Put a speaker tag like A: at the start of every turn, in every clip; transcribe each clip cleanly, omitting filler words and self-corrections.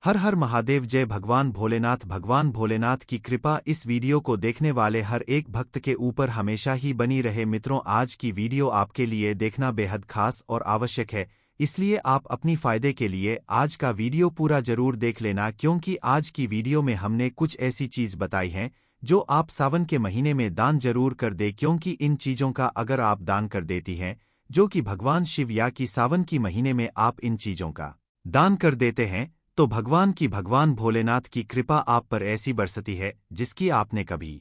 A: हर हर महादेव। जय भगवान भोलेनाथ। भगवान भोलेनाथ की कृपा इस वीडियो को देखने वाले हर एक भक्त के ऊपर हमेशा ही बनी रहे। मित्रों, आज की वीडियो आपके लिए देखना बेहद खास और आवश्यक है, इसलिए आप अपनी फायदे के लिए आज का वीडियो पूरा जरूर देख लेना, क्योंकि आज की वीडियो में हमने कुछ ऐसी चीज बताई हैं जो आप सावन के महीने में दान जरूर कर दे, क्योंकि इन चीजों का अगर आप दान कर देती हैं जो कि भगवान शिव या कि सावन की महीने में आप इन चीजों का दान कर देते हैं, तो भगवान भोलेनाथ की कृपा आप पर ऐसी बरसती है जिसकी आपने कभी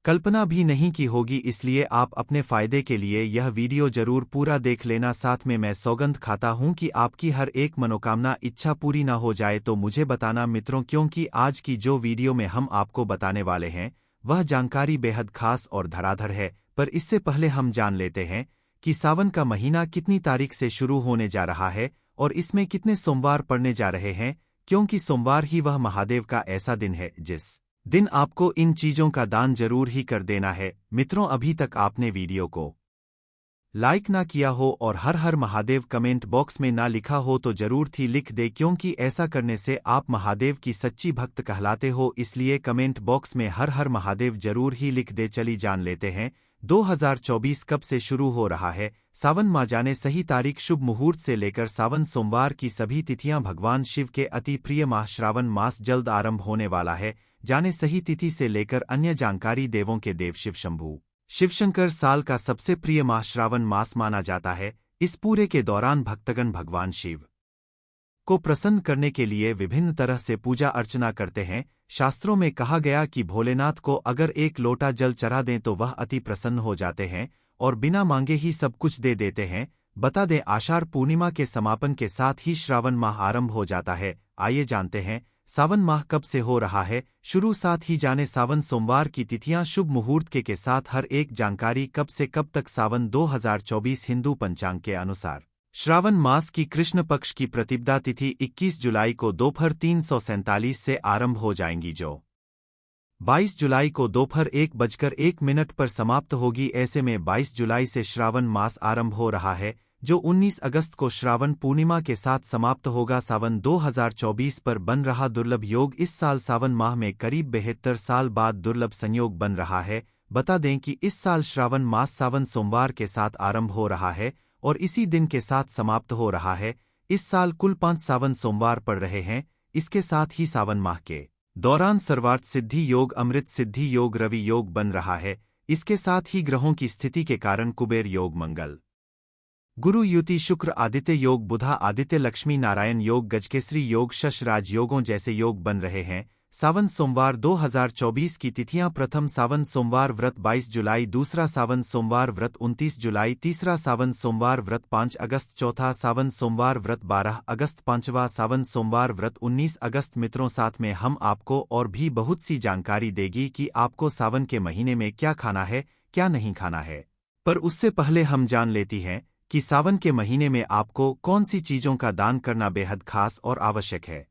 A: कल्पना भी नहीं की होगी। इसलिए आप अपने फायदे के लिए यह वीडियो जरूर पूरा देख लेना। साथ में मैं सौगंध खाता हूं कि आपकी हर एक मनोकामना इच्छा पूरी ना हो जाए तो मुझे बताना मित्रों, क्योंकि आज की जो वीडियो में हम आपको बताने वाले हैं वह जानकारी बेहद खास और धराधर है। पर इससे पहले हम जान लेते हैं कि सावन का महीना कितनी तारीख से शुरू होने जा रहा है और इसमें कितने सोमवार पड़ने जा रहे हैं, क्योंकि सोमवार ही वह महादेव का ऐसा दिन है जिस दिन आपको इन चीजों का दान जरूर ही कर देना है। मित्रों, अभी तक आपने वीडियो को लाइक ना किया हो और हर हर महादेव कमेंट बॉक्स में ना लिखा हो तो जरूर थी लिख दे, क्योंकि ऐसा करने से आप महादेव की सच्ची भक्त कहलाते हो। इसलिए कमेंट बॉक्स में हर हर महादेव जरूर ही लिख दे। चली जान लेते हैं 2024 कब से शुरू हो रहा है। सावन माह जाने सही तारीख, शुभ मुहूर्त से लेकर सावन सोमवार की सभी तिथियां। भगवान शिव के अति प्रिय माह श्रावण मास जल्द आरंभ होने वाला है। जाने सही तिथि से लेकर अन्य जानकारी। देवों के देव शिव शंभू शिवशंकर साल का सबसे प्रिय माह श्रावण मास माना जाता है। इस पूरे के दौरान भक्तगण भगवान शिव को प्रसन्न करने के लिए विभिन्न तरह से पूजा अर्चना करते हैं। शास्त्रों में कहा गया कि भोलेनाथ को अगर एक लोटा जल चढ़ा दें तो वह अति प्रसन्न हो जाते हैं और बिना मांगे ही सब कुछ दे देते हैं। बता दें, आषाढ़ पूर्णिमा के समापन के साथ ही श्रावण माह आरंभ हो जाता है। आइए जानते हैं सावन माह कब से हो रहा है शुरू। साथ ही जाने सावन सोमवार की तिथियां, शुभ मुहूर्त के साथ हर एक जानकारी कब से कब तक। सावन 2024 हिंदू पंचांग के अनुसार श्रावण मास की कृष्ण पक्ष की प्रतिपदा तिथि 21 जुलाई को दोपहर 3:47 से आरंभ हो जाएंगी, जो 22 जुलाई को दोपहर 1:01 पर समाप्त होगी। ऐसे में 22 जुलाई से श्रावण मास आरंभ हो रहा है, जो 19 अगस्त को श्रावण पूर्णिमा के साथ समाप्त होगा। सावन 2024 पर बन रहा दुर्लभ योग। इस साल सावन माह में करीब 72 साल बाद दुर्लभ संयोग बन रहा है। बता दें कि इस साल श्रावण मास सावन सोमवार के साथ आरंभ हो रहा है और इसी दिन के साथ समाप्त हो रहा है। इस साल कुल 5 सावन सोमवार पड़ रहे हैं। इसके साथ ही सावन माह के दौरान सर्वार्थ सिद्धि योग, अमृत सिद्धि योग, रवि योग बन रहा है। इसके साथ ही ग्रहों की स्थिति के कारण कुबेर योग, मंगल गुरु युति, शुक्र आदित्य योग, बुधा आदित्य लक्ष्मी नारायण योग, गजकेसरी योग, शश राज योगों जैसे योग बन रहे हैं। सावन सोमवार 2024 की तिथियां: प्रथम सावन सोमवार व्रत 22 जुलाई, दूसरा सावन सोमवार व्रत 29 जुलाई, तीसरा सावन सोमवार व्रत 5 अगस्त, चौथा सावन सोमवार व्रत 12 अगस्त, पांचवा सावन सोमवार व्रत 19 अगस्त। मित्रों, साथ में हम आपको और भी बहुत सी जानकारी देगी कि आपको सावन के महीने में क्या खाना है, क्या नहीं खाना है। पर उससे पहले हम जान लेती हैं कि सावन के महीने में आपको कौन सी चीजों का दान करना बेहद खास और आवश्यक है,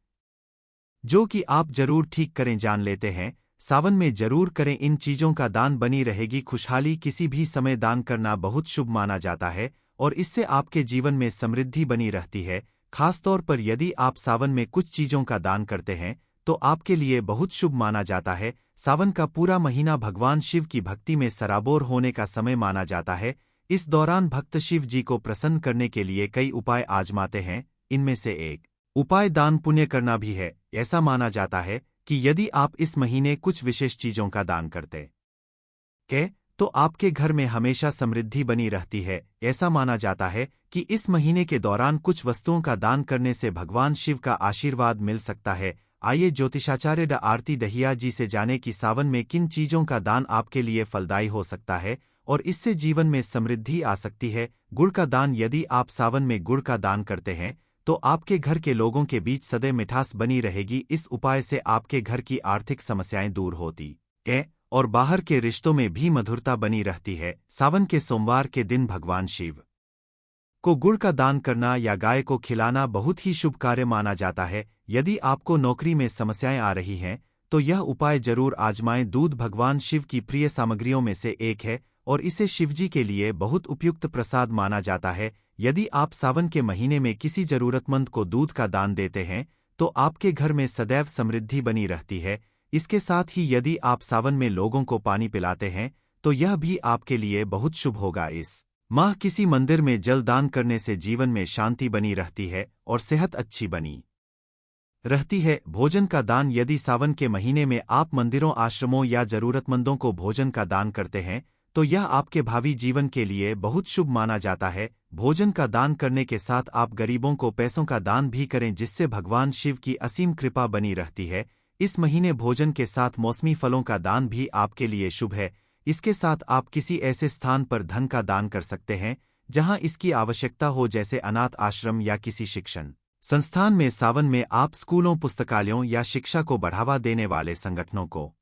A: जो कि आप जरूर ठीक करें। जान लेते हैं, सावन में जरूर करें इन चीजों का दान, बनी रहेगी खुशहाली। किसी भी समय दान करना बहुत शुभ माना जाता है और इससे आपके जीवन में समृद्धि बनी रहती है। खासतौर पर यदि आप सावन में कुछ चीजों का दान करते हैं तो आपके लिए बहुत शुभ माना जाता है। सावन का पूरा महीना भगवान शिव की भक्ति में सराबोर होने का समय माना जाता है। इस दौरान भक्त शिव जी को प्रसन्न करने के लिए कई उपाय आजमाते हैं। इनमें से एक उपाय दान पुण्य करना भी है। ऐसा माना जाता है कि यदि आप इस महीने कुछ विशेष चीजों का दान करते हैं तो आपके घर में हमेशा समृद्धि बनी रहती है। ऐसा माना जाता है कि इस महीने के दौरान कुछ वस्तुओं का दान करने से भगवान शिव का आशीर्वाद मिल सकता है। आइए ज्योतिषाचार्य डॉ आरती दहिया जी से जाने कि सावन में किन चीजों का दान आपके लिए फलदायी हो सकता है और इससे जीवन में समृद्धि आ सकती है। गुड़ का दान: यदि आप सावन में गुड़ का दान करते हैं तो आपके घर के लोगों के बीच सदैव मिठास बनी रहेगी। इस उपाय से आपके घर की आर्थिक समस्याएं दूर होती हैं और बाहर के रिश्तों में भी मधुरता बनी रहती है। सावन के सोमवार के दिन भगवान शिव को गुड़ का दान करना या गाय को खिलाना बहुत ही शुभ कार्य माना जाता है। यदि आपको नौकरी में समस्याएं आ रही हैं तो यह उपाय जरूर आजमाएं। दूध भगवान शिव की प्रिय सामग्रियों में से एक है और इसे शिवजी के लिए बहुत उपयुक्त प्रसाद माना जाता है। यदि आप सावन के महीने में किसी जरूरतमंद को दूध का दान देते हैं तो आपके घर में सदैव समृद्धि बनी रहती है। इसके साथ ही यदि आप सावन में लोगों को पानी पिलाते हैं तो यह भी आपके लिए बहुत शुभ होगा। इस माह किसी मंदिर में जल दान करने से जीवन में शांति बनी रहती है और सेहत अच्छी बनी रहती है। भोजन का दान, यदि सावन के महीने में आप मंदिरों, आश्रमों या जरूरतमंदों को भोजन का दान करते हैं तो यह आपके भावी जीवन के लिए बहुत शुभ माना जाता है। भोजन का दान करने के साथ आप गरीबों को पैसों का दान भी करें, जिससे भगवान शिव की असीम कृपा बनी रहती है। इस महीने भोजन के साथ मौसमी फलों का दान भी आपके लिए शुभ है। इसके साथ आप किसी ऐसे स्थान पर धन का दान कर सकते हैं जहां इसकी आवश्यकता हो, जैसे अनाथ आश्रम या किसी शिक्षण संस्थान में। सावन में आप स्कूलों, पुस्तकालयों या शिक्षा को बढ़ावा देने वाले संगठनों को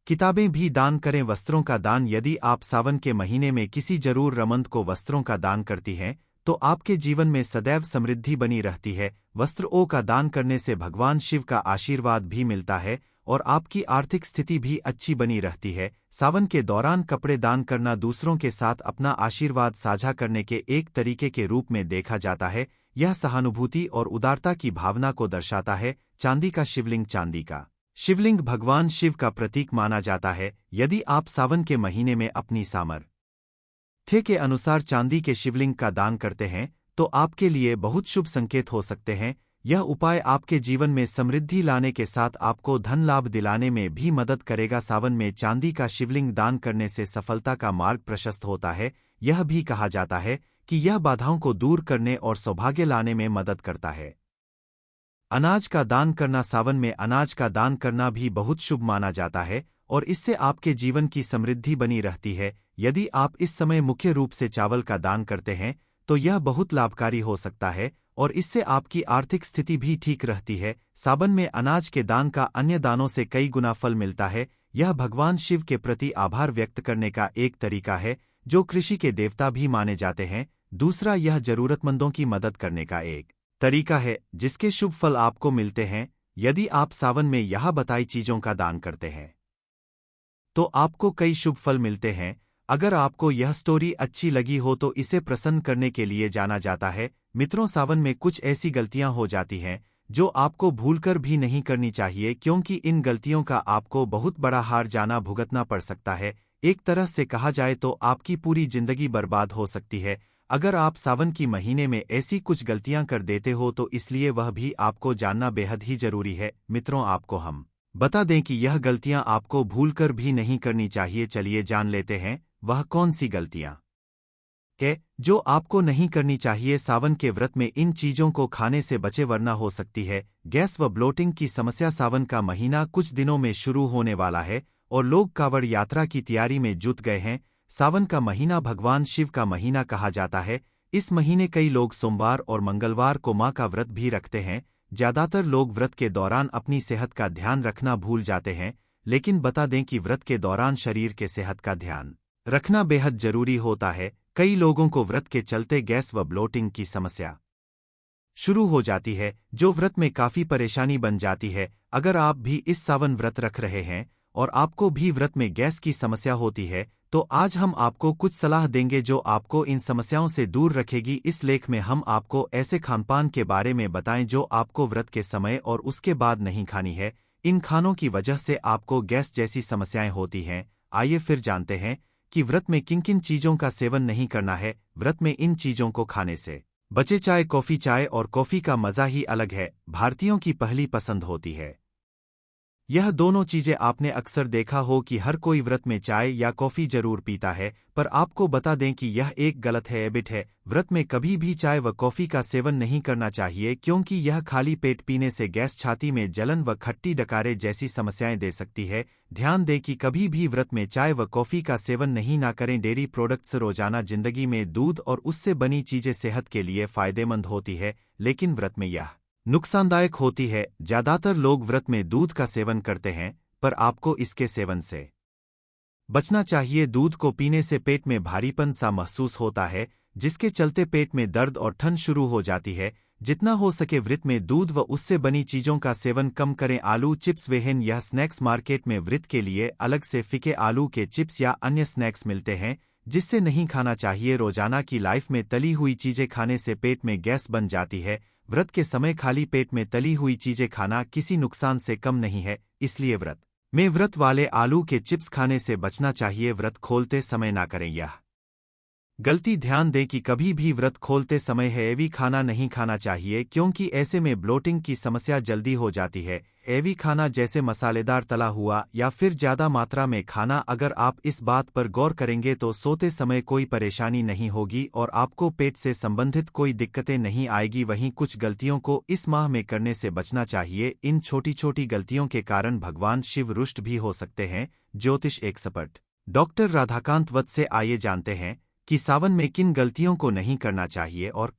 A: किताबें भी दान करें। वस्त्रों का दान, यदि आप सावन के महीने में किसी जरूरतमंद को वस्त्रों का दान करती हैं तो आपके जीवन में सदैव समृद्धि बनी रहती है। वस्त्रों का दान करने से भगवान शिव का आशीर्वाद भी मिलता है और आपकी आर्थिक स्थिति भी अच्छी बनी रहती है। सावन के दौरान कपड़े दान करना दूसरों के साथ अपना आशीर्वाद साझा करने के एक तरीके के रूप में देखा जाता है। यह सहानुभूति और उदारता की भावना को दर्शाता है। चांदी का शिवलिंग, चांदी का शिवलिंग भगवान शिव का प्रतीक माना जाता है। यदि आप सावन के महीने में अपनी सामर्थ्य के अनुसार चांदी के शिवलिंग का दान करते हैं तो आपके लिए बहुत शुभ संकेत हो सकते हैं। यह उपाय आपके जीवन में समृद्धि लाने के साथ आपको धन लाभ दिलाने में भी मदद करेगा। सावन में चांदी का शिवलिंग दान करने से सफलता का मार्ग प्रशस्त होता है। यह भी कहा जाता है कि यह बाधाओं को दूर करने और सौभाग्य लाने में मदद करता है। अनाज का दान करना, सावन में अनाज का दान करना भी बहुत शुभ माना जाता है और इससे आपके जीवन की समृद्धि बनी रहती है। यदि आप इस समय मुख्य रूप से चावल का दान करते हैं तो यह बहुत लाभकारी हो सकता है और इससे आपकी आर्थिक स्थिति भी ठीक रहती है। सावन में अनाज के दान का अन्य दानों से कई गुना फल मिलता है। यह भगवान शिव के प्रति आभार व्यक्त करने का एक तरीका है, जो कृषि के देवता भी माने जाते हैं। दूसरा, यह जरूरतमंदों की मदद करने का एक तरीका है जिसके शुभ फल आपको मिलते हैं। यदि आप सावन में यह बताई चीजों का दान करते हैं तो आपको कई शुभ फल मिलते हैं। अगर आपको यह स्टोरी अच्छी लगी हो तो इसे प्रसन्न करने के लिए जाना जाता है। मित्रों, सावन में कुछ ऐसी गलतियां हो जाती हैं जो आपको भूलकर भी नहीं करनी चाहिए, क्योंकि इन गलतियों का आपको बहुत बड़ा हार जाना भुगतना पड़ सकता है। एक तरह से कहा जाए तो आपकी पूरी जिंदगी बर्बाद हो सकती है। अगर आप सावन की महीने में ऐसी कुछ गलतियां कर देते हो तो इसलिए वह भी आपको जानना बेहद ही जरूरी है। मित्रों, आपको हम बता दें कि यह गलतियां आपको भूलकर भी नहीं करनी चाहिए। चलिए जान लेते हैं वह कौन सी गलतियां है जो आपको नहीं करनी चाहिए। सावन के व्रत में इन चीजों को खाने से बचे, वरना हो सकती है गैस व ब्लोटिंग की समस्या। सावन का महीना कुछ दिनों में शुरू होने वाला है और लोग कांवड़ यात्रा की तैयारी में जुट गए हैं। सावन का महीना भगवान शिव का महीना कहा जाता है। इस महीने कई लोग सोमवार और मंगलवार को मां का व्रत भी रखते हैं। ज्यादातर लोग व्रत के दौरान अपनी सेहत का ध्यान रखना भूल जाते हैं, लेकिन बता दें कि व्रत के दौरान शरीर के सेहत का ध्यान रखना बेहद जरूरी होता है। कई लोगों को व्रत के चलते गैस व ब्लोटिंग की समस्या शुरू हो जाती है, जो व्रत में काफी परेशानी बन जाती है। अगर आप भी इस सावन व्रत रख रहे हैं और आपको भी व्रत में गैस की समस्या होती है तो आज हम आपको कुछ सलाह देंगे जो आपको इन समस्याओं से दूर रखेगी। इस लेख में हम आपको ऐसे खानपान के बारे में बताएं जो आपको व्रत के समय और उसके बाद नहीं खानी है। इन खानों की वजह से आपको गैस जैसी समस्याएं होती हैं। आइए फिर जानते हैं कि व्रत में किन किन चीजों का सेवन नहीं करना है। व्रत में इन चीजों को खाने से बचे। चाय और कॉफी का मजा ही अलग है, भारतीयों की पहली पसंद होती है। यह दोनों चीजें आपने अक्सर देखा हो कि हर कोई व्रत में चाय या कॉफी जरूर पीता है, पर आपको बता दें कि यह एक गलत हैबिट है। व्रत में कभी भी चाय व कॉफी का सेवन नहीं करना चाहिए, क्योंकि यह खाली पेट पीने से गैस, छाती में जलन व खट्टी डकारे जैसी समस्याएं दे सकती है। ध्यान दें कि कभी भी व्रत में चाय व कॉफी का सेवन नहीं ना करें। डेयरी प्रोडक्ट्स रोजाना जिंदगी में दूध और उससे बनी चीजें सेहत के लिए फायदेमंद होती है, लेकिन व्रत में यह नुकसानदायक होती है। ज्यादातर लोग व्रत में दूध का सेवन करते हैं, पर आपको इसके सेवन से बचना चाहिए। दूध को पीने से पेट में भारीपन सा महसूस होता है, जिसके चलते पेट में दर्द और ठंड शुरू हो जाती है। जितना हो सके व्रत में दूध व उससे बनी चीजों का सेवन कम करें। आलू चिप्स वेहन यह स्नैक्स मार्केट में व्रत के लिए अलग से फीके आलू के चिप्स या अन्य स्नैक्स मिलते हैं, जिससे नहीं खाना चाहिए। रोजाना की लाइफ में तली हुई चीजें खाने से पेट में गैस बन जाती है। व्रत के समय खाली पेट में तली हुई चीजें खाना किसी नुकसान से कम नहीं है, इसलिए व्रत वाले आलू के चिप्स खाने से बचना चाहिए। व्रत खोलते समय ना करें यह गलती। ध्यान दें कि कभी भी व्रत खोलते समय हैवी खाना नहीं खाना चाहिए, क्योंकि ऐसे में ब्लोटिंग की समस्या जल्दी हो जाती है। हैवी खाना जैसे मसालेदार तला हुआ या फिर ज्यादा मात्रा में खाना, अगर आप इस बात पर गौर करेंगे तो सोते समय कोई परेशानी नहीं होगी और आपको पेट से संबंधित कोई दिक्कतें नहीं आएगी। वहीं कुछ गलतियों को इस माह में करने से बचना चाहिए। इन छोटी छोटी गलतियों के कारण भगवान शिव रुष्ट भी हो सकते हैं। ज्योतिष एक्सपर्ट डॉक्टर राधाकांत वत्स से आइए जानते हैं कि सावन में किन गलतियों को नहीं करना चाहिए और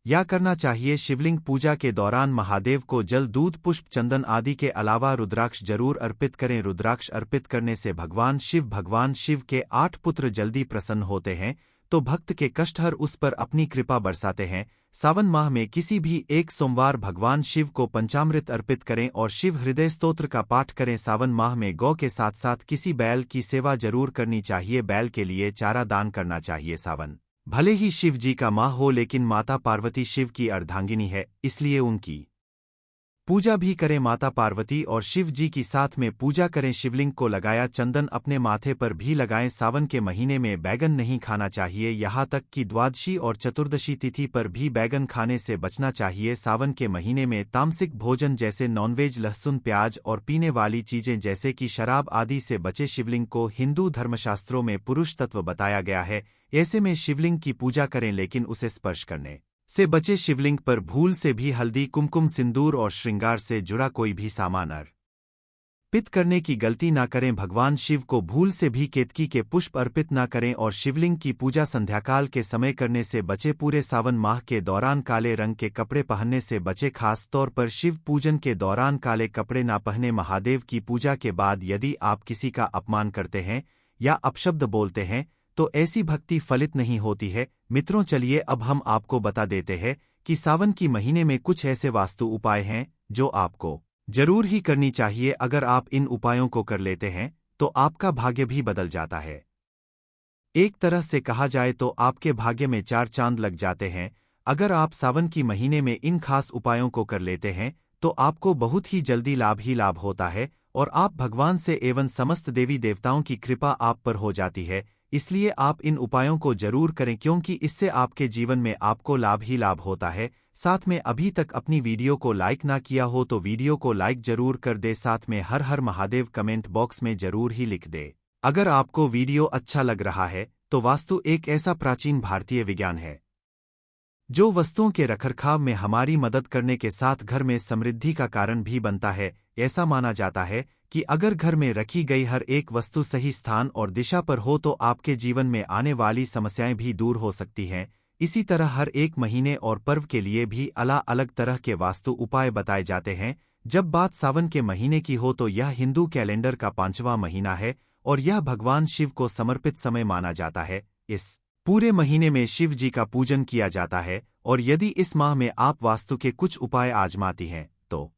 A: या करना चाहिए। शिवलिंग पूजा के दौरान महादेव को जल, दूध, पुष्प, चंदन आदि के अलावा रुद्राक्ष जरूर अर्पित करें। रुद्राक्ष अर्पित करने से भगवान शिव के 8 पुत्र जल्दी प्रसन्न होते हैं, तो भक्त के कष्टहर उस पर अपनी कृपा बरसाते हैं। सावन माह में किसी भी एक सोमवार भगवान शिव को पंचामृत अर्पित करें और शिव हृदय स्तोत्र का पाठ करें। सावन माह में गौ के साथ साथ किसी बैल की सेवा जरूर करनी चाहिए। बैल के लिए चारा दान करना चाहिए। सावन भले ही शिव जी का माह हो, लेकिन माता पार्वती शिव की अर्धांगिनी है, इसलिए उनकी पूजा भी करें। माता पार्वती और शिव जी की साथ में पूजा करें। शिवलिंग को लगाया चंदन अपने माथे पर भी लगाएं। सावन के महीने में बैगन नहीं खाना चाहिए, यहाँ तक कि द्वादशी और चतुर्दशी तिथि पर भी बैगन खाने से बचना चाहिए। सावन के महीने में तामसिक भोजन जैसे नॉनवेज, लहसुन, प्याज और पीने वाली चीजें जैसे कि शराब आदि से बचे। शिवलिंग को हिंदू धर्मशास्त्रों में पुरुष तत्व बताया गया है, ऐसे में शिवलिंग की पूजा करें लेकिन उसे स्पर्श करने से बचे। शिवलिंग पर भूल से भी हल्दी, कुमकुम, सिंदूर और श्रृंगार से जुड़ा कोई भी सामान अर्पित करने की गलती ना करें। भगवान शिव को भूल से भी केतकी के पुष्प अर्पित ना करें और शिवलिंग की पूजा संध्याकाल के समय करने से बचे। पूरे सावन माह के दौरान काले रंग के कपड़े पहनने से बचे, खास तौर पर शिव पूजन के दौरान काले कपड़े ना पहने। महादेव की पूजा के बाद यदि आप किसी का अपमान करते हैं या अपशब्द बोलते हैं तो ऐसी भक्ति फलित नहीं होती है। मित्रों, चलिए अब हम आपको बता देते हैं कि सावन की महीने में कुछ ऐसे वास्तु उपाय हैं जो आपको जरूर ही करनी चाहिए। अगर आप इन उपायों को कर लेते हैं तो आपका भाग्य भी बदल जाता है। एक तरह से कहा जाए तो आपके भाग्य में 4 चांद लग जाते हैं। अगर आप सावन की महीने में इन खास उपायों को कर लेते हैं तो आपको बहुत ही जल्दी लाभ ही लाभ होता है और आप भगवान से एवं समस्त देवी देवताओं की कृपा आप पर हो जाती है। इसलिए आप इन उपायों को जरूर करें, क्योंकि इससे आपके जीवन में आपको लाभ ही लाभ होता है। साथ में अभी तक अपनी वीडियो को लाइक ना किया हो तो वीडियो को लाइक जरूर कर दे। साथ में हर हर महादेव कमेंट बॉक्स में जरूर ही लिख दे। अगर आपको वीडियो अच्छा लग रहा है तो वास्तु एक ऐसा प्राचीन भारतीय विज्ञान है जो वस्तुओं के रखरखाव में हमारी मदद करने के साथ घर में समृद्धि का कारण भी बनता है। ऐसा माना जाता है कि अगर घर में रखी गई हर एक वस्तु सही स्थान और दिशा पर हो तो आपके जीवन में आने वाली समस्याएं भी दूर हो सकती हैं। इसी तरह हर एक महीने और पर्व के लिए भी अलग अलग तरह के वास्तु उपाय बताए जाते हैं। जब बात सावन के महीने की हो तो यह हिंदू कैलेंडर का 5वां महीना है और यह भगवान शिव को समर्पित समय माना जाता है। इस पूरे महीने में शिव जी का पूजन किया जाता है और यदि इस माह में आप वास्तु के कुछ उपाय आजमाती हैं तो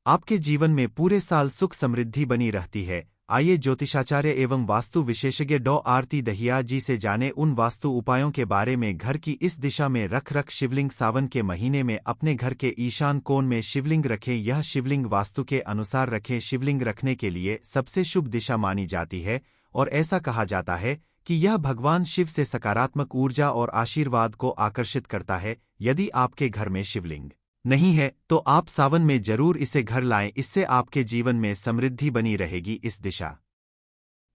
A: आपके जीवन में पूरे साल सुख समृद्धि बनी रहती है। आइए ज्योतिषाचार्य एवं वास्तु विशेषज्ञ डॉ आरती दहिया जी से जाने उन वास्तु उपायों के बारे में। घर की इस दिशा में रख शिवलिंग। सावन के महीने में अपने घर के ईशान कोण में शिवलिंग रखें। यह शिवलिंग वास्तु के अनुसार रखें। शिवलिंग रखने के लिए सबसे शुभ दिशा मानी जाती है और ऐसा कहा जाता है कि यह भगवान शिव से सकारात्मक ऊर्जा और आशीर्वाद को आकर्षित करता है। यदि आपके घर में शिवलिंग नहीं है तो आप सावन में जरूर इसे घर लाएं, इससे आपके जीवन में समृद्धि बनी रहेगी। इस दिशा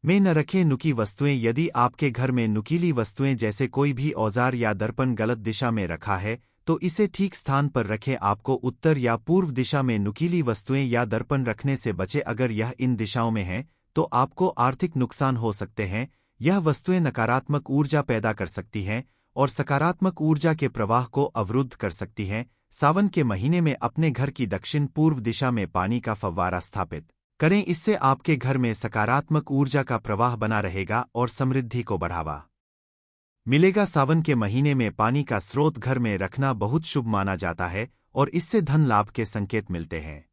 A: में न रखें नुकी वस्तुएं। यदि आपके घर में नुकीली वस्तुएं जैसे कोई भी औजार या दर्पण गलत दिशा में रखा है तो इसे ठीक स्थान पर रखें। आपको उत्तर या पूर्व दिशा में नुकीली वस्तुएं या दर्पण रखने से बचे। अगर यह इन दिशाओं में है तो आपको आर्थिक नुकसान हो सकते हैं। यह वस्तुएं नकारात्मक ऊर्जा पैदा कर सकती हैं और सकारात्मक ऊर्जा के प्रवाह को अवरुद्ध कर सकती हैं। सावन के महीने में अपने घर की दक्षिण पूर्व दिशा में पानी का फव्वारा स्थापित करें, इससे आपके घर में सकारात्मक ऊर्जा का प्रवाह बना रहेगा और समृद्धि को बढ़ावा मिलेगा। सावन के महीने में पानी का स्रोत घर में रखना बहुत शुभ माना जाता है और इससे धन लाभ के संकेत मिलते हैं।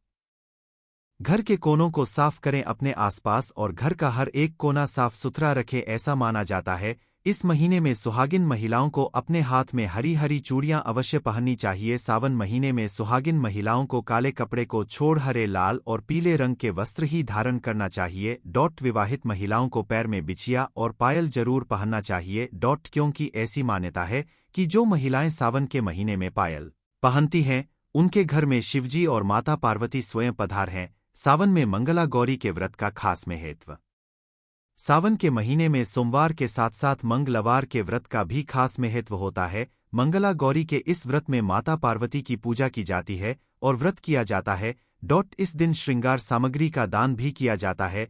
A: घर के कोनों को साफ करें अपने आसपास और घर का हर एक कोना साफ सुथरा रखें। ऐसा माना जाता है इस महीने में सुहागिन महिलाओं को अपने हाथ में हरी हरी चूड़ियां अवश्य पहननी चाहिए। सावन महीने में सुहागिन महिलाओं को काले कपड़े को छोड़ हरे, लाल और पीले रंग के वस्त्र ही धारण करना चाहिए। विवाहित महिलाओं को पैर में बिछिया और पायल जरूर पहनना चाहिए। क्योंकि ऐसी मान्यता है कि जो महिलाएं सावन के महीने में पायल पहनती हैं, उनके घर में शिवजी और माता पार्वती स्वयं पधार हैं। सावन में मंगला गौरी के व्रत का खास महत्व। सावन के महीने में सोमवार के साथ साथ मंगलवार के व्रत का भी खास महत्व होता है। मंगला गौरी के इस व्रत में माता पार्वती की पूजा की जाती है और व्रत किया जाता है। इस दिन श्रृंगार सामग्री का दान भी किया जाता है।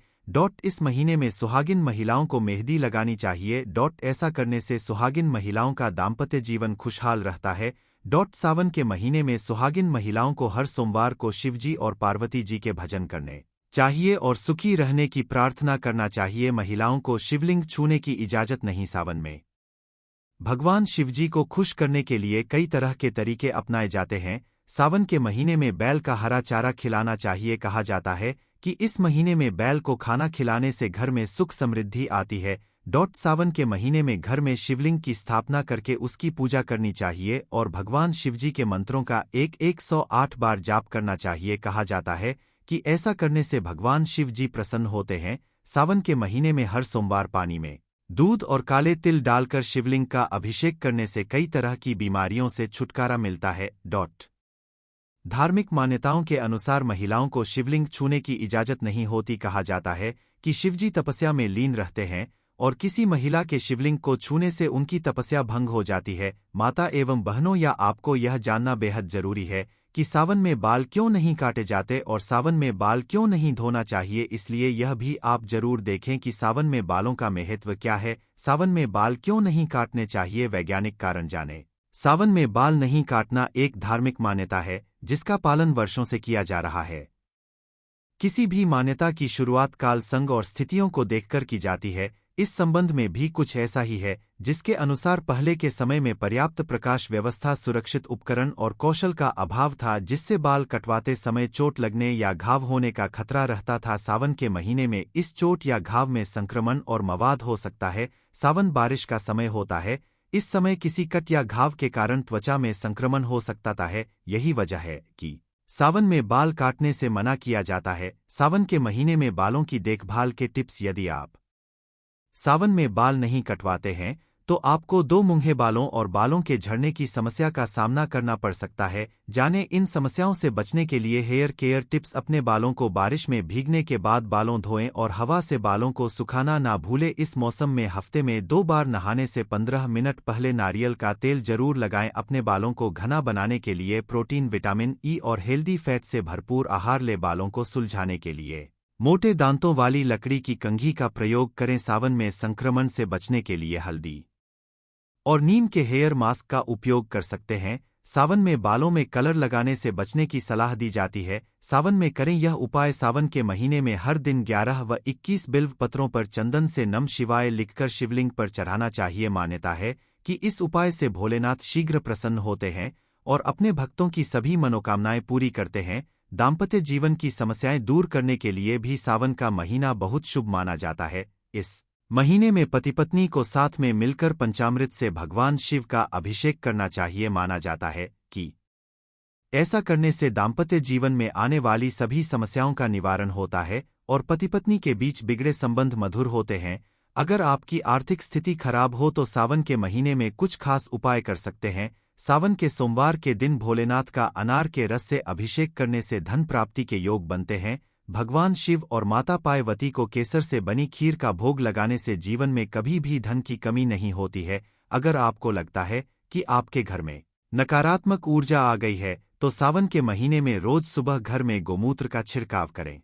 A: इस महीने में सुहागिन महिलाओं को मेहंदी लगानी चाहिए। ऐसा करने से सुहागिन महिलाओं का दाम्पत्य जीवन खुशहाल रहता है। सावन के महीने में सुहागिन महिलाओं को हर सोमवार को शिवजी और पार्वती जी के भजन करने चाहिए और सुखी रहने की प्रार्थना करना चाहिए। महिलाओं को शिवलिंग छूने की इजाजत नहीं। सावन में भगवान शिवजी को खुश करने के लिए कई तरह के तरीके अपनाए जाते हैं। सावन के महीने में बैल का हरा चारा खिलाना चाहिए। कहा जाता है कि इस महीने में बैल को खाना खिलाने से घर में सुख समृद्धि आती है। सावन के महीने में घर में शिवलिंग की स्थापना करके उसकी पूजा करनी चाहिए और भगवान शिवजी के मंत्रों का 108 बार जाप करना चाहिए। कहा जाता है कि ऐसा करने से भगवान शिव जी प्रसन्न होते हैं। सावन के महीने में हर सोमवार पानी में दूध और काले तिल डालकर शिवलिंग का अभिषेक करने से कई तरह की बीमारियों से छुटकारा मिलता है। धार्मिक मान्यताओं के अनुसार महिलाओं को शिवलिंग छूने की इजाजत नहीं होती। कहा जाता है कि शिवजी तपस्या में लीन रहते हैं और किसी महिला के शिवलिंग को छूने से उनकी तपस्या भंग हो जाती है। माता एवं बहनों, या आपको यह जानना बेहद जरूरी है कि सावन में बाल क्यों नहीं काटे जाते और सावन में बाल क्यों नहीं धोना चाहिए। इसलिए यह भी आप जरूर देखें कि सावन में बालों का महत्व क्या है। सावन में बाल क्यों नहीं काटने चाहिए, वैज्ञानिक कारण जाने। सावन में बाल नहीं काटना एक धार्मिक मान्यता है जिसका पालन वर्षों से किया जा रहा है। किसी भी मान्यता की शुरुआत काल, संग और स्थितियों को देखकर की जाती है। इस संबंध में भी कुछ ऐसा ही है, जिसके अनुसार पहले के समय में पर्याप्त प्रकाश व्यवस्था, सुरक्षित उपकरण और कौशल का अभाव था, जिससे बाल कटवाते समय चोट लगने या घाव होने का खतरा रहता था। सावन के महीने में इस चोट या घाव में संक्रमण और मवाद हो सकता है। सावन बारिश का समय होता है। इस समय किसी कट या घाव के कारण त्वचा में संक्रमण हो सकता है। यही वजह है कि सावन में बाल काटने से मना किया जाता है। सावन के महीने में बालों की देखभाल के टिप्स। यदि आप सावन में बाल नहीं कटवाते हैं तो आपको दो मुंहे बालों और बालों के झड़ने की समस्या का सामना करना पड़ सकता है। जाने इन समस्याओं से बचने के लिए हेयर केयर टिप्स। अपने बालों को बारिश में भीगने के बाद बालों धोएं और हवा से बालों को सुखाना ना भूलें। इस मौसम में हफ्ते में 2 बार नहाने से 15 मिनट पहले नारियल का तेल जरूर लगाएं। अपने बालों को घना बनाने के लिए प्रोटीन, विटामिन ई और हेल्दी फैट से भरपूर आहार लें। बालों को सुलझाने के लिए मोटे दांतों वाली लकड़ी की कंघी का प्रयोग करें। सावन में संक्रमण से बचने के लिए हल्दी और नीम के हेयर मास्क का उपयोग कर सकते हैं। सावन में बालों में कलर लगाने से बचने की सलाह दी जाती है। सावन में करें यह उपाय। सावन के महीने में हर दिन 11 व 21 बिल्व पत्रों पर चंदन से नम शिवाय लिखकर शिवलिंग पर चढ़ाना चाहिए। मान्यता है कि इस उपाय से भोलेनाथ शीघ्र प्रसन्न होते हैं और अपने भक्तों की सभी मनोकामनाएं पूरी करते हैं। दाम्पत्य जीवन की समस्याएं दूर करने के लिए भी सावन का महीना बहुत शुभ माना जाता है। इस महीने में पति पत्नी को साथ में मिलकर पंचामृत से भगवान शिव का अभिषेक करना चाहिए। माना जाता है कि ऐसा करने से दाम्पत्य जीवन में आने वाली सभी समस्याओं का निवारण होता है और पति पत्नी के बीच बिगड़े संबंध मधुर होते हैं। अगर आपकी आर्थिक स्थिति खराब हो तो सावन के महीने में कुछ खास उपाय कर सकते हैं। सावन के सोमवार के दिन भोलेनाथ का अनार के रस से अभिषेक करने से धन प्राप्ति के योग बनते हैं। भगवान शिव और माता पार्वती को केसर से बनी खीर का भोग लगाने से जीवन में कभी भी धन की कमी नहीं होती है। अगर आपको लगता है कि आपके घर में नकारात्मक ऊर्जा आ गई है तो सावन के महीने में रोज सुबह घर में गोमूत्र का छिड़काव करें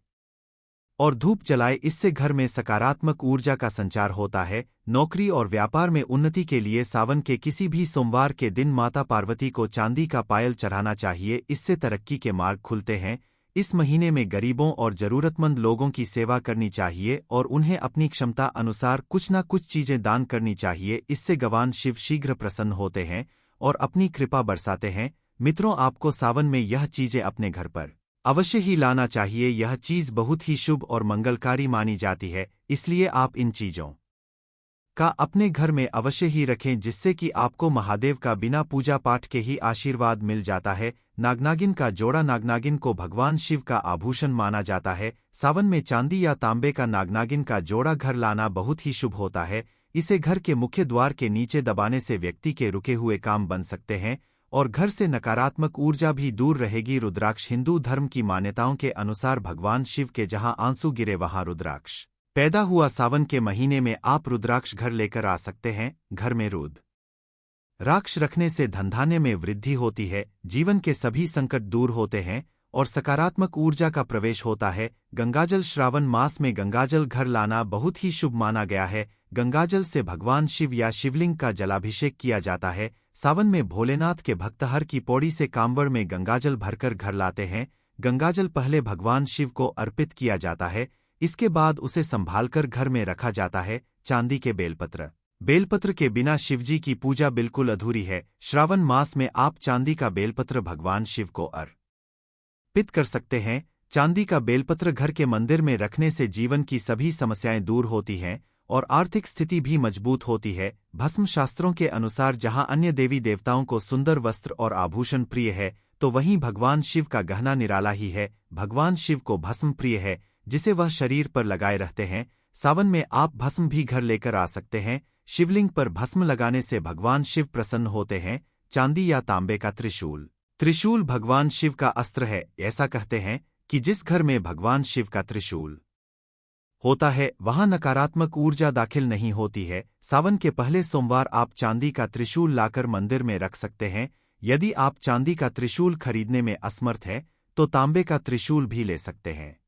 A: और धूप जलाए। इससे घर में सकारात्मक ऊर्जा का संचार होता है। नौकरी और व्यापार में उन्नति के लिए सावन के किसी भी सोमवार के दिन माता पार्वती को चांदी का पायल चढ़ाना चाहिए। इससे तरक्की के मार्ग खुलते हैं। इस महीने में गरीबों और जरूरतमंद लोगों की सेवा करनी चाहिए और उन्हें अपनी क्षमता अनुसार कुछ न कुछ चीजें दान करनी चाहिए। इससे भगवान शिव शीघ्र प्रसन्न होते हैं और अपनी कृपा बरसाते हैं। मित्रों, आपको सावन में यह चीजें अपने घर पर अवश्य ही लाना चाहिए। यह चीज बहुत ही शुभ और मंगलकारी मानी जाती है, इसलिए आप इन चीजों का अपने घर में अवश्य ही रखें, जिससे कि आपको महादेव का बिना पूजा पाठ के ही आशीर्वाद मिल जाता है। नागनागिन का जोड़ा। नागनागिन को भगवान शिव का आभूषण माना जाता है। सावन में चांदी या तांबे का नागनागिन का जोड़ा घर लाना बहुत ही शुभ होता है। इसे घर के मुख्य द्वार के नीचे दबाने से व्यक्ति के रुके हुए काम बन सकते हैं और घर से नकारात्मक ऊर्जा भी दूर रहेगी। रुद्राक्ष। हिंदू धर्म की मान्यताओं के अनुसार भगवान शिव के जहां आंसू गिरे वहां रुद्राक्ष पैदा हुआ। सावन के महीने में आप रुद्राक्ष घर लेकर आ सकते हैं। घर में रुद्राक्ष रखने से धनधान्य में वृद्धि होती है, जीवन के सभी संकट दूर होते हैं और सकारात्मक ऊर्जा का प्रवेश होता है। गंगाजल। श्रावण मास में गंगाजल घर लाना बहुत ही शुभ माना गया है। गंगाजल से भगवान शिव या शिवलिंग का जलाभिषेक किया जाता है। सावन में भोलेनाथ के भक्त हर की पौड़ी से कांवड़ में गंगाजल भरकर घर लाते हैं। गंगाजल पहले भगवान शिव को अर्पित किया जाता है, इसके बाद उसे संभालकर घर में रखा जाता है। चांदी के बेलपत्र। बेलपत्र के बिना शिवजी की पूजा बिल्कुल अधूरी है। श्रावण मास में आप चांदी का बेलपत्र भगवान शिव को अर्पित कर सकते हैं। चांदी का बेलपत्र घर के मंदिर में रखने से जीवन की सभी समस्याएं दूर होती हैं और आर्थिक स्थिति भी मजबूत होती है। भस्म। शास्त्रों के अनुसार जहां अन्य देवी देवताओं को सुंदर वस्त्र और आभूषण प्रिय है, तो वहीं भगवान शिव का गहना निराला ही है। भगवान शिव को भस्म प्रिय है, जिसे वह शरीर पर लगाए रहते हैं। सावन में आप भस्म भी घर लेकर आ सकते हैं। शिवलिंग पर भस्म लगाने से भगवान शिव प्रसन्न होते हैं। चांदी या तांबे का त्रिशूल। त्रिशूल भगवान शिव का अस्त्र है। ऐसा कहते हैं कि जिस घर में भगवान शिव का त्रिशूल होता है वहां नकारात्मक ऊर्जा दाखिल नहीं होती है। सावन के पहले सोमवार आप चांदी का त्रिशूल लाकर मंदिर में रख सकते हैं। यदि आप चांदी का त्रिशूल खरीदने में असमर्थ हैं, तो तांबे का त्रिशूल भी ले सकते हैं।